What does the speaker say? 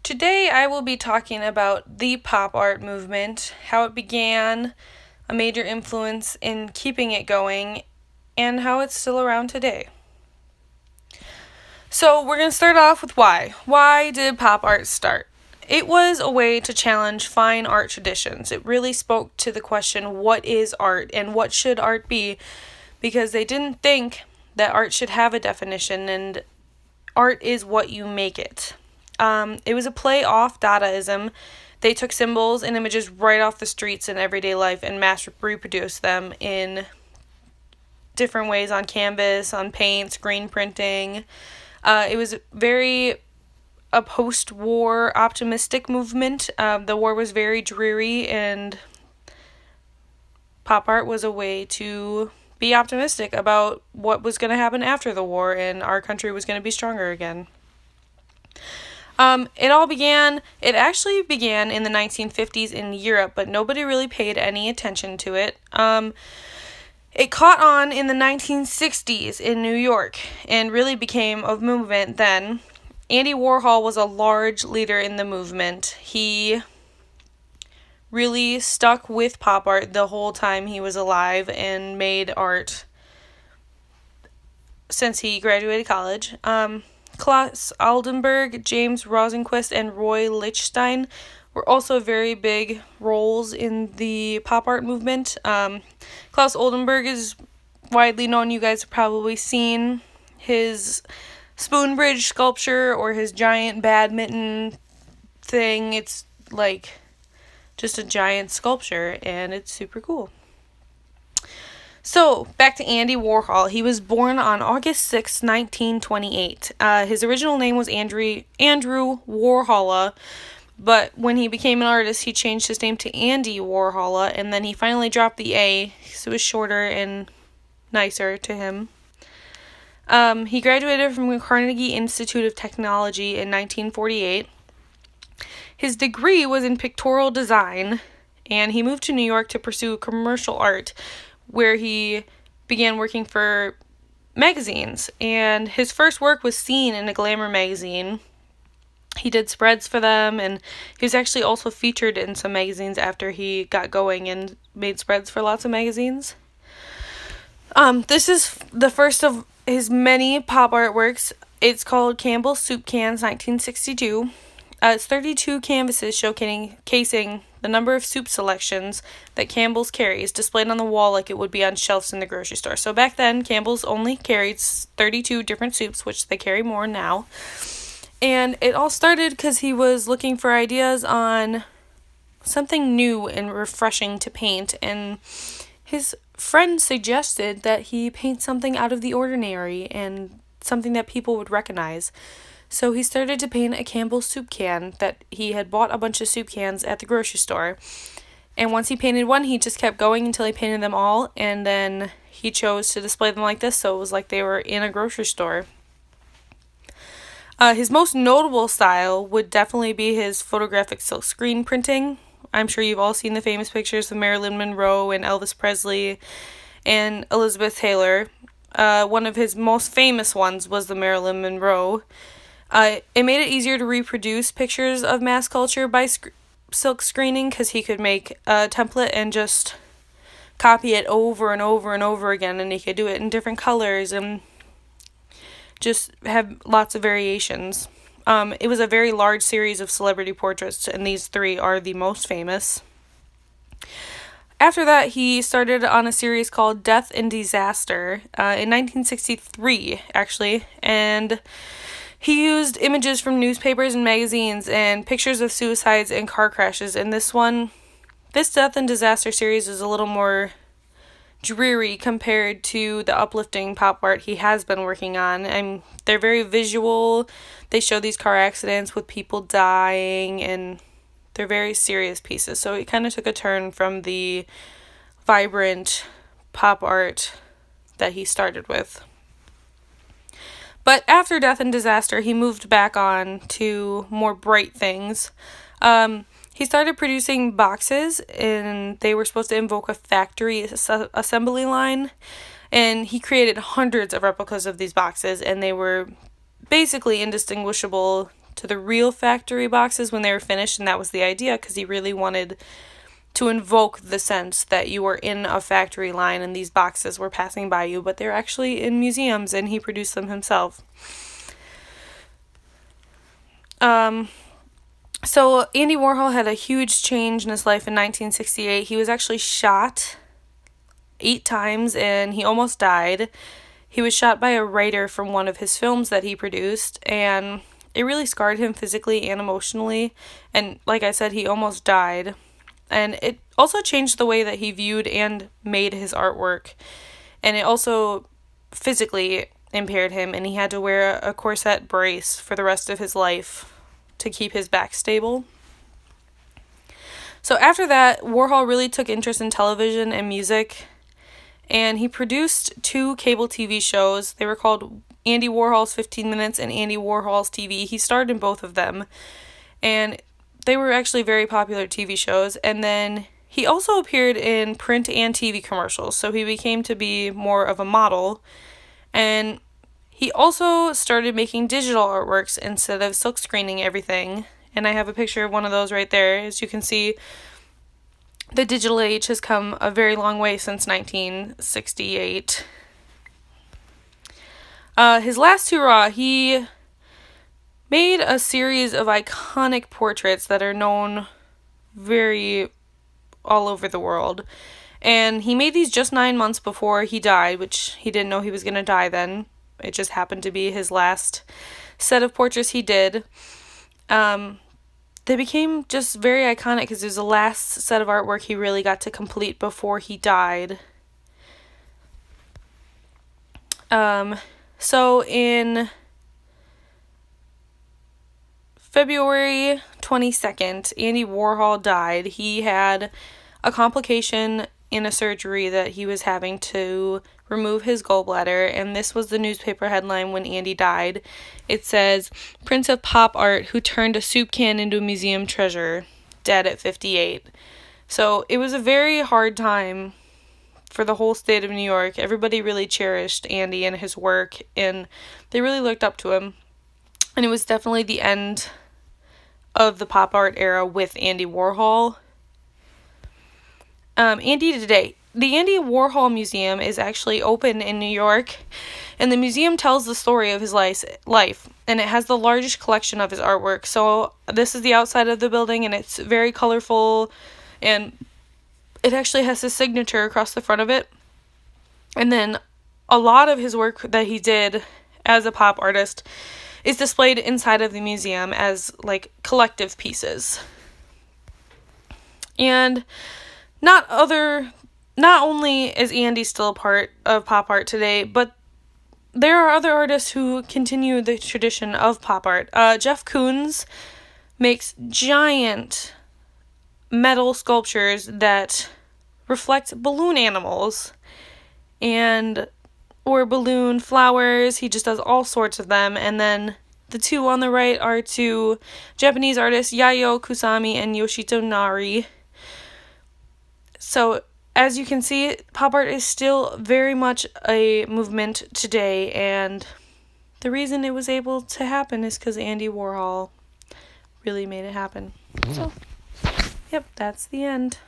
Today I will be talking about the pop art movement, how it began, a major influence in keeping it going, and how it's still around today. So we're going to start off with why. Why did pop art start? It was a way to challenge fine art traditions. It really spoke to the question, what is art and what should art be? Because they didn't think that art should have a definition, and art is what you make it. It was a play off Dadaism. They took symbols and images right off the streets in everyday life and mass reproduced them in different ways on canvas, on paint, screen printing. It was very a post-war optimistic movement. The war was very dreary, and pop art was a way to be optimistic about what was going to happen after the war, and our country was going to be stronger again. It actually began in the 1950s in Europe, but nobody really paid any attention to it. It caught on in the 1960s in New York and really became a movement then. Andy Warhol was a large leader in the movement. He really stuck with pop art the whole time he was alive and made art since he graduated college. Claes Oldenburg, James Rosenquist, and Roy Lichtenstein were also very big roles in the pop art movement. Claes Oldenburg is widely known. You guys have probably seen his spoon bridge sculpture or his giant badminton thing. It's like just a giant sculpture, and it's super cool. So, back to Andy Warhol. He was born on August 6, 1928. His original name was Andrew Warhola, but when he became an artist, he changed his name to Andy Warhola, and then he finally dropped the A, so it was shorter and nicer to him. He graduated from the Carnegie Institute of Technology in 1948. His degree was in pictorial design, and he moved to New York to pursue commercial art, where he began working for magazines, and his first work was seen in a glamour magazine. He did spreads for them, and he was actually also featured in some magazines after he got going and made spreads for lots of magazines. This is the first of his many pop artworks. It's called Campbell's Soup Cans 1962. It's 32 canvases showcasing the number of soup selections that Campbell's carries, displayed on the wall like it would be on shelves in the grocery store. So back then, Campbell's only carried 32 different soups, which they carry more now. And it all started because he was looking for ideas on something new and refreshing to paint, and his friend suggested that he paint something out of the ordinary and something that people would recognize. So he started to paint a Campbell's soup can that he had bought a bunch of soup cans at the grocery store. And once he painted one, he just kept going until he painted them all, and then he chose to display them like this, so it was like they were in a grocery store. His most notable style would definitely be his photographic silk screen printing. I'm sure you've all seen the famous pictures of Marilyn Monroe and Elvis Presley and Elizabeth Taylor. One of his most famous ones was the Marilyn Monroe. It made it easier to reproduce pictures of mass culture by silk screening, because he could make a template and just copy it over and over and over again, and he could do it in different colors and just have lots of variations. It was a very large series of celebrity portraits, and these three are the most famous. After that, he started on a series called Death and Disaster in 1963, actually, and he used images from newspapers and magazines and pictures of suicides and car crashes. And this Death and Disaster series is a little more dreary compared to the uplifting pop art he has been working on. And they're very visual. They show these car accidents with people dying, and they're very serious pieces. So it kind of took a turn from the vibrant pop art that he started with. But after Death and Disaster, he moved back on to more bright things. He started producing boxes, and they were supposed to invoke a factory assembly line. And he created hundreds of replicas of these boxes, and they were basically indistinguishable to the real factory boxes when they were finished, and that was the idea because he really wanted to invoke the sense that you were in a factory line and these boxes were passing by you, but they're actually in museums and he produced them himself. So Andy Warhol had a huge change in his life in 1968. He was actually shot 8 times and he almost died. He was shot by a writer from one of his films that he produced, and it really scarred him physically and emotionally. And like I said, he almost died. And it also changed the way that he viewed and made his artwork. And it also physically impaired him, and he had to wear a corset brace for the rest of his life to keep his back stable. So after that, Warhol really took interest in television and music, and he produced 2 cable TV shows. They were called Andy Warhol's 15 Minutes and Andy Warhol's TV. He starred in both of them, and they were actually very popular TV shows. And then he also appeared in print and TV commercials, so he became to be more of a model. And he also started making digital artworks instead of silkscreening everything. And I have a picture of one of those right there. As you can see, the digital age has come a very long way since 1968. His last hurrah, he made a series of iconic portraits that are known very all over the world. And he made these just 9 months before he died, which he didn't know he was going to die then. It just happened to be his last set of portraits he did. They became just very iconic because it was the last set of artwork he really got to complete before he died. So in February 22nd, Andy Warhol died. He had a complication in a surgery that he was having to remove his gallbladder, and this was the newspaper headline when Andy died. It says, "Prince of Pop Art who turned a soup can into a museum treasure, dead at 58. So it was a very hard time for the whole state of New York. Everybody really cherished Andy and his work, and they really looked up to him. And it was definitely the end of the pop art era with Andy Warhol. Andy today. The Andy Warhol Museum is actually open in New York, and the museum tells the story of his life, and it has the largest collection of his artwork. So this is the outside of the building, and it's very colorful, and it actually has his signature across the front of it. And then a lot of his work that he did as a pop artist is displayed inside of the museum as like collective pieces. And not only is Andy still a part of pop art today, but there are other artists who continue the tradition of pop art. Jeff Koons makes giant metal sculptures that reflect balloon animals or balloon flowers. He just does all sorts of them. And then the 2 on the right are 2 Japanese artists, Yayoi Kusama and Yoshito Nari. So as you can see, pop art is still very much a movement today, and the reason it was able to happen is because Andy Warhol really made it happen. So, yep, that's the end.